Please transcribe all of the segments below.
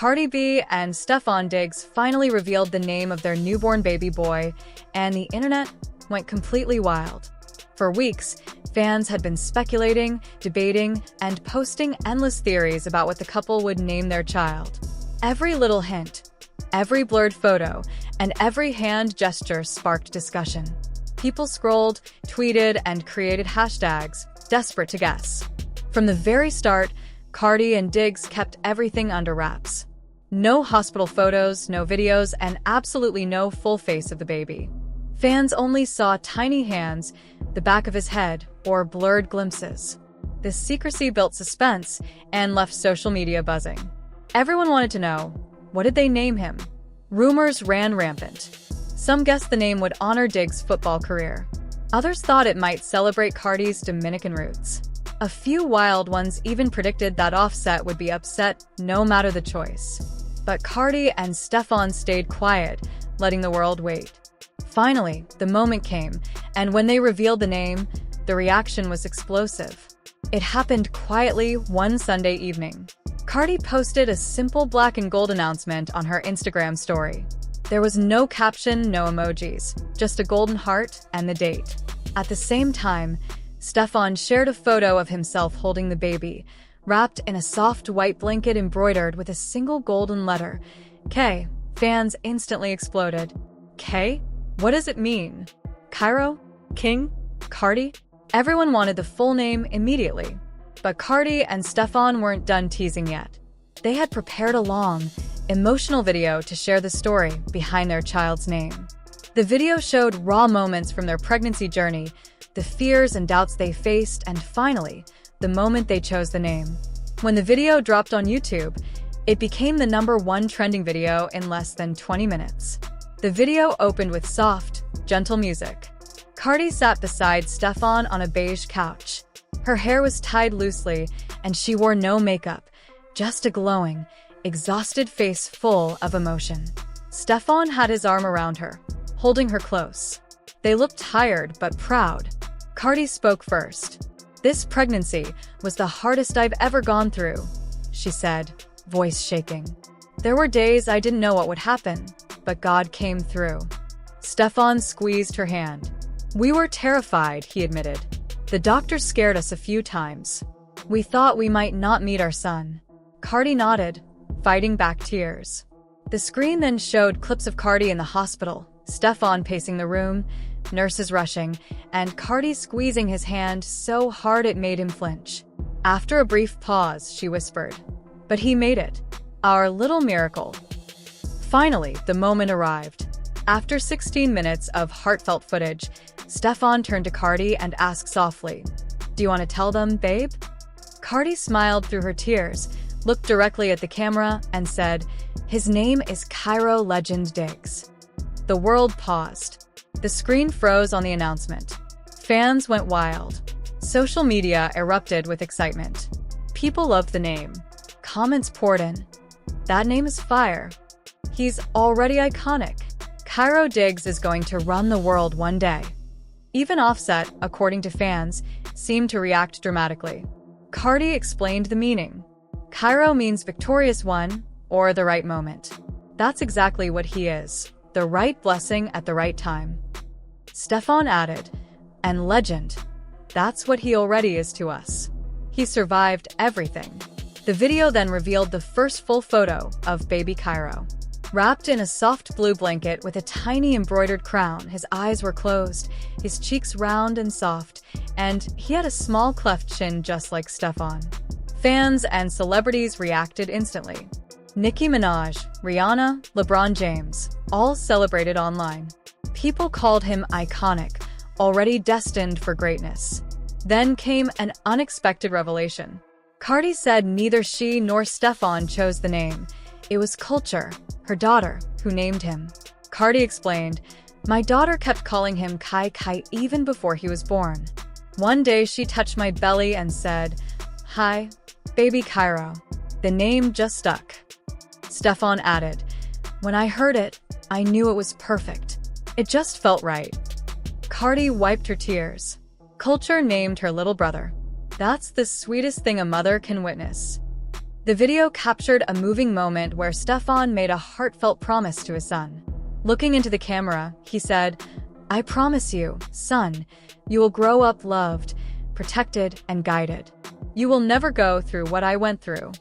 Cardi B and Stefon Diggs finally revealed the name of their newborn baby boy, and the internet went completely wild. For weeks, fans had been speculating, debating, and posting endless theories about what the couple would name their child. Every little hint, every blurred photo, and every hand gesture sparked discussion. People scrolled, tweeted, and created hashtags, desperate to guess. From the very start, Cardi and Diggs kept everything under wraps. No hospital photos, no videos, and absolutely no full face of the baby. Fans only saw tiny hands, the back of his head, or blurred glimpses. This secrecy built suspense and left social media buzzing. Everyone wanted to know, what did they name him? Rumors ran rampant. Some guessed the name would honor Diggs' football career. Others thought it might celebrate Cardi's Dominican roots. A few wild ones even predicted that Offset would be upset no matter the choice. But Cardi and Stefon stayed quiet, letting the world wait. Finally, the moment came, and when they revealed the name, the reaction was explosive. It happened quietly one Sunday evening. Cardi posted a simple black and gold announcement on her Instagram story. There was no caption, no emojis, just a golden heart and the date. At the same time, Stefon shared a photo of himself holding the baby, wrapped in a soft white blanket embroidered with a single golden letter, K. Fans instantly exploded. K? What does it mean? Cairo? King? Cardi? Everyone wanted the full name immediately. But Cardi and Stefon weren't done teasing yet. They had prepared a long, emotional video to share the story behind their child's name. The video showed raw moments from their pregnancy journey, the fears and doubts they faced, and finally, the moment they chose the name. When the video dropped on YouTube, it became the #1 trending video in less than 20 minutes. The video opened with soft, gentle music. Cardi sat beside Stefon on a beige couch. Her hair was tied loosely, and she wore no makeup, just a glowing, exhausted face full of emotion. Stefon had his arm around her, holding her close. They looked tired but proud. Cardi spoke first. "This pregnancy was the hardest I've ever gone through," she said, voice shaking. "There were days I didn't know what would happen, but God came through." Stefon squeezed her hand. "We were terrified," he admitted. "The doctor scared us a few times. We thought we might not meet our son." Cardi nodded, fighting back tears. The screen then showed clips of Cardi in the hospital, Stefon pacing the room, nurses rushing, and Cardi squeezing his hand so hard it made him flinch. After a brief pause, she whispered, "But he made it. Our little miracle." Finally, the moment arrived. After 16 minutes of heartfelt footage, Stefon turned to Cardi and asked softly, "Do you want to tell them, babe?" Cardi smiled through her tears, looked directly at the camera, and said, "His name is Cairo Legend Diggs." The world paused. The screen froze on the announcement. Fans went wild. Social media erupted with excitement. People loved the name. Comments poured in. "That name is fire. He's already iconic. Cairo Diggs is going to run the world one day." Even Offset, according to fans, seemed to react dramatically. Cardi explained the meaning. "Cairo means victorious one, or the right moment. That's exactly what he is. The right blessing at the right time." Stefon added, "And legend. That's what he already is to us. He survived everything." The video then revealed the first full photo of baby Cairo. Wrapped in a soft blue blanket with a tiny embroidered crown, his eyes were closed, his cheeks round and soft, and he had a small cleft chin just like Stefon. Fans and celebrities reacted instantly. Nicki Minaj, Rihanna, LeBron James, all celebrated online. People called him iconic, already destined for greatness. Then came an unexpected revelation. Cardi said neither she nor Stefon chose the name. It was Culture, her daughter, who named him. Cardi explained, "My daughter kept calling him Kai Kai even before he was born. One day she touched my belly and said, 'Hi, baby Cairo.' The name just stuck." Stefon added, "When I heard it, I knew it was perfect. It just felt right." Cardi wiped her tears. Culture named her little brother. That's the sweetest thing a mother can witness. The video captured a moving moment where Stefon made a heartfelt promise to his son. Looking into the camera, he said, "I promise you, son, you will grow up loved, protected, and guided. You will never go through what I went through.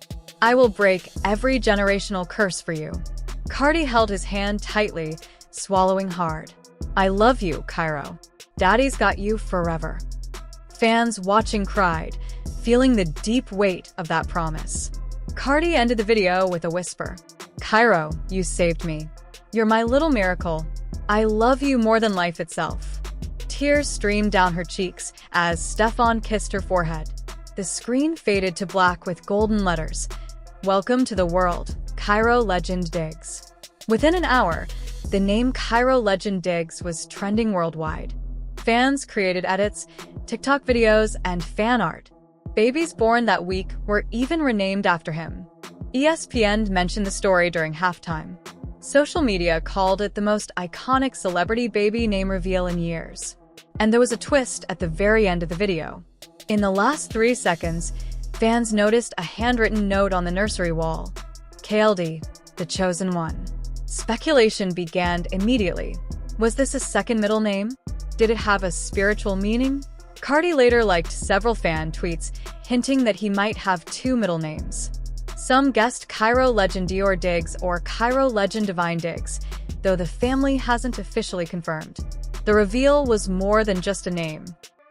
I will break every generational curse for you." Cardi held his hand tightly, swallowing hard. "I love you, Cairo. Daddy's got you forever." Fans watching cried, feeling the deep weight of that promise. Cardi ended the video with a whisper. "Cairo, you saved me. You're my little miracle. I love you more than life itself." Tears streamed down her cheeks as Stefon kissed her forehead. The screen faded to black with golden letters. "Welcome to the world, Cairo legend Diggs." Within an hour, the name Cairo legend Diggs was trending worldwide. Fans created edits, TikTok videos, and fan art. Babies born that week were even renamed after him. ESPN mentioned the story during halftime. Social media called it the most iconic celebrity baby name reveal in years. And there was a twist at the very end of the video. In the last 3 seconds, fans noticed a handwritten note on the nursery wall. "KLD, the chosen one." Speculation began immediately. Was this a second middle name? Did it have a spiritual meaning? Cardi later liked several fan tweets hinting that he might have 2 middle names. Some guessed Cairo legend Dior Diggs or Cairo legend Divine Diggs, though the family hasn't officially confirmed. The reveal was more than just a name.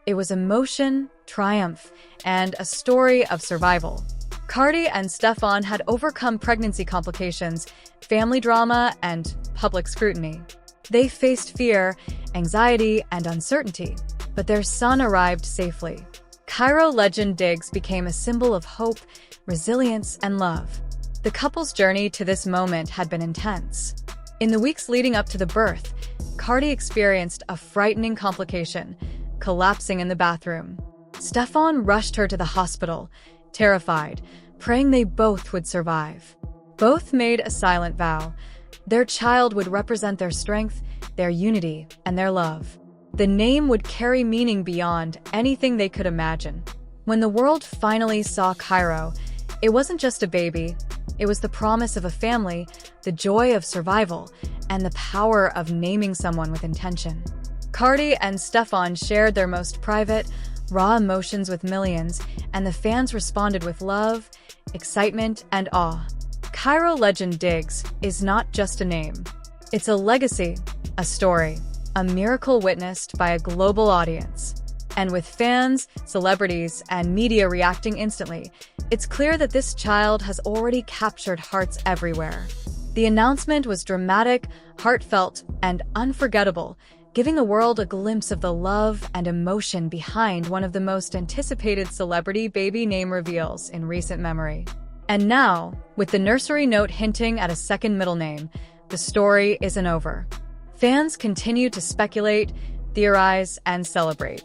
It was emotion, triumph, and a story of survival. Cardi and Stefon had overcome pregnancy complications, family drama, and public scrutiny. They faced fear, anxiety, and uncertainty, but their son arrived safely. Cairo legend Diggs became a symbol of hope, resilience, and love. The couple's journey to this moment had been intense. In the weeks leading up to the birth, Cardi experienced a frightening complication, collapsing in the bathroom. Stefon rushed her to the hospital, terrified, praying they both would survive. Both made a silent vow. Their child would represent their strength, their unity, and their love. The name would carry meaning beyond anything they could imagine. When the world finally saw Cairo, it wasn't just a baby. It was the promise of a family, the joy of survival, and the power of naming someone with intention. Cardi and Stefon shared their most private, raw emotions with millions, and the fans responded with love, excitement, and awe. Cairo legend Diggs is not just a name. It's a legacy, a story, a miracle witnessed by a global audience. And with fans, celebrities, and media reacting instantly, it's clear that this child has already captured hearts everywhere. The announcement was dramatic, heartfelt, and unforgettable, giving the world a glimpse of the love and emotion behind one of the most anticipated celebrity baby name reveals in recent memory. And now, with the nursery note hinting at a second middle name, the story isn't over. Fans continue to speculate, theorize, and celebrate.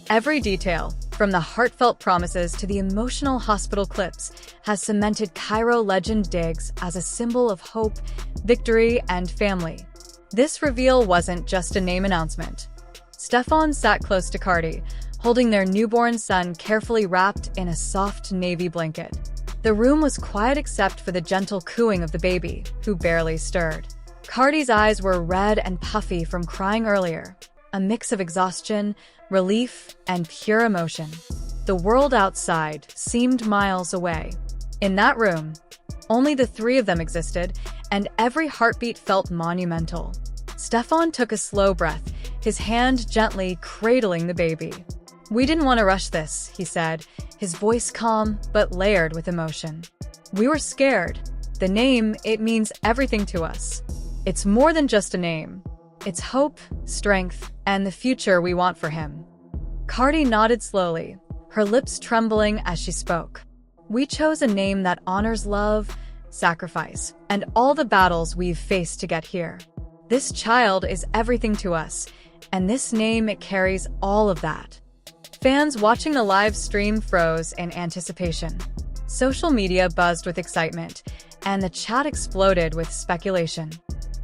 Every detail, from the heartfelt promises to the emotional hospital clips, has cemented Cairo legend Diggs as a symbol of hope, victory, and family. This reveal wasn't just a name announcement. Stefon sat close to Cardi, holding their newborn son carefully wrapped in a soft navy blanket. The room was quiet except for the gentle cooing of the baby, who barely stirred. Cardi's eyes were red and puffy from crying earlier, a mix of exhaustion, relief, and pure emotion. The world outside seemed miles away. In that room, only the 3 of them existed, and every heartbeat felt monumental. Stefon took a slow breath, his hand gently cradling the baby. "We didn't want to rush this," he said, his voice calm but layered with emotion. "We were scared. The name, it means everything to us. It's more than just a name. It's hope, strength, and the future we want for him." Cardi nodded slowly, her lips trembling as she spoke. "We chose a name that honors love, sacrifice, and all the battles we've faced to get here. This child is everything to us, and this name, it carries all of that." Fans watching the live stream froze in anticipation. Social media buzzed with excitement, and the chat exploded with speculation.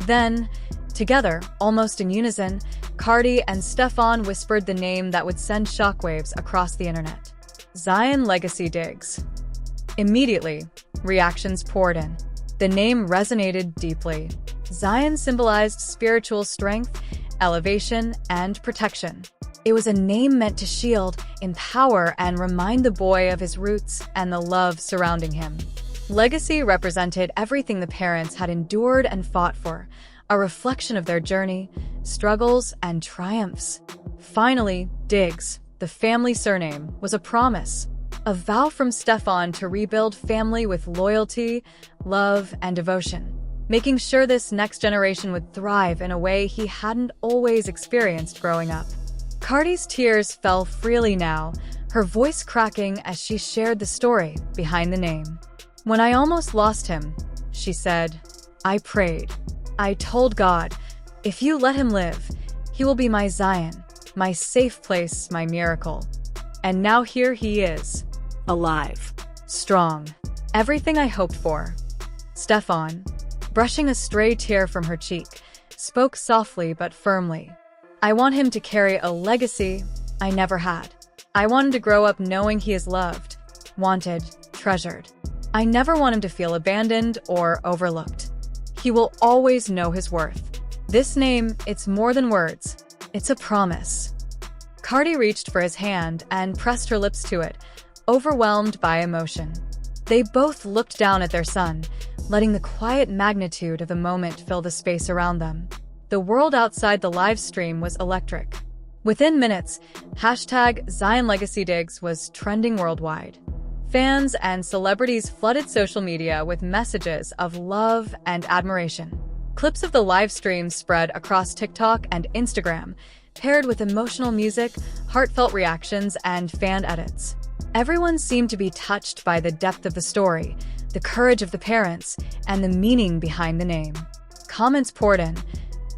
Then, together, almost in unison, Cardi and Stefon whispered the name that would send shockwaves across the internet. Zion Legacy Diggs. Immediately, reactions poured in. The name resonated deeply. Zion symbolized spiritual strength, elevation, and protection. It was a name meant to shield, empower, and remind the boy of his roots and the love surrounding him. Legacy represented everything the parents had endured and fought for, a reflection of their journey, struggles, and triumphs. Finally, Diggs, the family surname, was a promise, a vow from Stefon to rebuild family with loyalty, love, and devotion, making sure this next generation would thrive in a way he hadn't always experienced growing up. Cardi's tears fell freely now, her voice cracking as she shared the story behind the name. "When I almost lost him," she said, "I prayed. I told God, if you let him live, he will be my Zion, my safe place, my miracle. And now here he is, alive, strong, everything I hoped for." Stefon, brushing a stray tear from her cheek, spoke softly but firmly. "I want him to carry a legacy I never had. I want him to grow up knowing he is loved, wanted, treasured. I never want him to feel abandoned or overlooked. He will always know his worth. This name, it's more than words. It's a promise." Cardi reached for his hand and pressed her lips to it, overwhelmed by emotion. They both looked down at their son, letting the quiet magnitude of the moment fill the space around them. The world outside the live stream was electric. Within minutes, #ZionLegacyDiggs was trending worldwide. Fans and celebrities flooded social media with messages of love and admiration. Clips of the live stream spread across TikTok and Instagram, paired with emotional music, heartfelt reactions, and fan edits. Everyone seemed to be touched by the depth of the story, the courage of the parents, and the meaning behind the name. Comments poured in.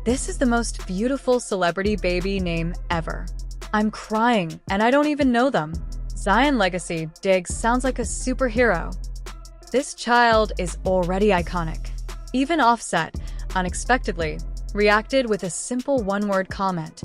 "This is the most beautiful celebrity baby name ever. I'm crying, and I don't even know them. Zion Legacy Diggs sounds like a superhero. This child is already iconic." Even Offset, unexpectedly, reacted with a simple one-word comment.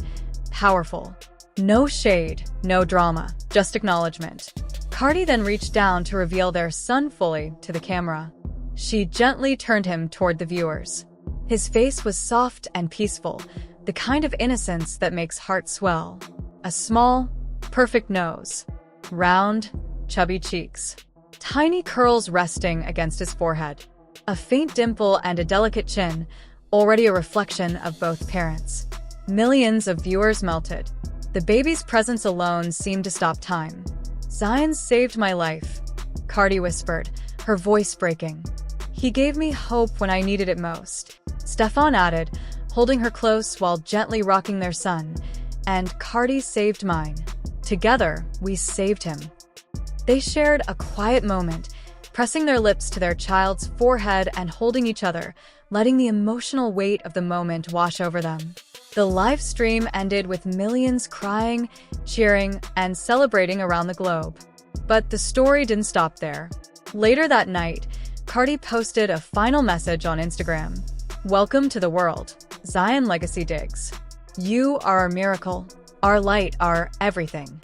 "Powerful. No shade, no drama, just acknowledgement." Cardi then reached down to reveal their son fully to the camera. She gently turned him toward the viewers. His face was soft and peaceful, the kind of innocence that makes hearts swell. A small, perfect nose. Round, chubby cheeks. Tiny curls resting against his forehead. A faint dimple and a delicate chin, already a reflection of both parents. Millions of viewers melted. The baby's presence alone seemed to stop time. "Zion saved my life," Cardi whispered, her voice breaking. "He gave me hope when I needed it most." Stefon added, holding her close while gently rocking their son, "And Cardi saved mine. Together, we saved him." They shared a quiet moment, pressing their lips to their child's forehead and holding each other, letting the emotional weight of the moment wash over them. The live stream ended with millions crying, cheering, and celebrating around the globe. But the story didn't stop there. Later that night, Cardi posted a final message on Instagram. "Welcome to the world, Zion Legacy Diggs. You are our miracle, our light, our everything."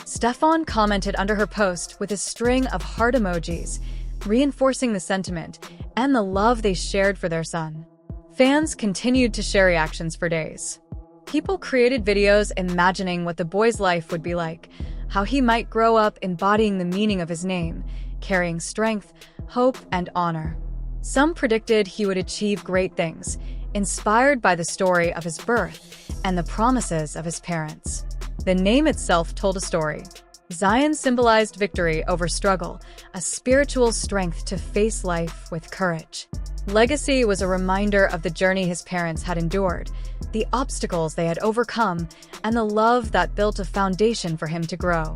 Stefon commented under her post with a string of heart emojis, reinforcing the sentiment and the love they shared for their son. Fans continued to share reactions for days. People created videos imagining what the boy's life would be like, how he might grow up embodying the meaning of his name, carrying strength, hope, and honor. Some predicted he would achieve great things, inspired by the story of his birth and the promises of his parents. The name itself told a story. Zion symbolized victory over struggle, a spiritual strength to face life with courage. Legacy was a reminder of the journey his parents had endured, the obstacles they had overcome, and the love that built a foundation for him to grow.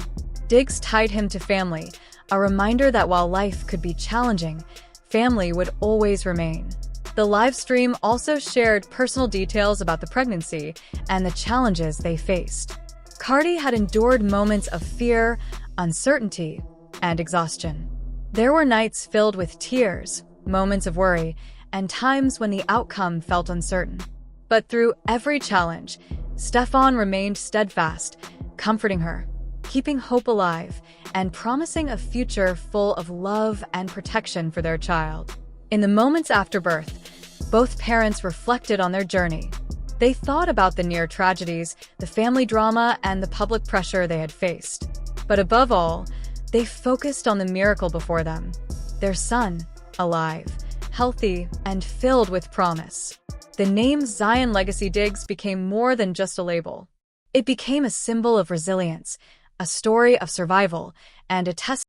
Diggs tied him to family, a reminder that while life could be challenging, family would always remain. The live stream also shared personal details about the pregnancy and the challenges they faced. Cardi had endured moments of fear, uncertainty, and exhaustion. There were nights filled with tears, moments of worry, and times when the outcome felt uncertain. But through every challenge, Stefon remained steadfast, comforting her, keeping hope alive and promising a future full of love and protection for their child. In the moments after birth, both parents reflected on their journey. They thought about the near tragedies, the family drama, and the public pressure they had faced. But above all, they focused on the miracle before them: their son, alive, healthy, and filled with promise. The name Zion Legacy Diggs became more than just a label. It became a symbol of resilience, a story of survival, and a testament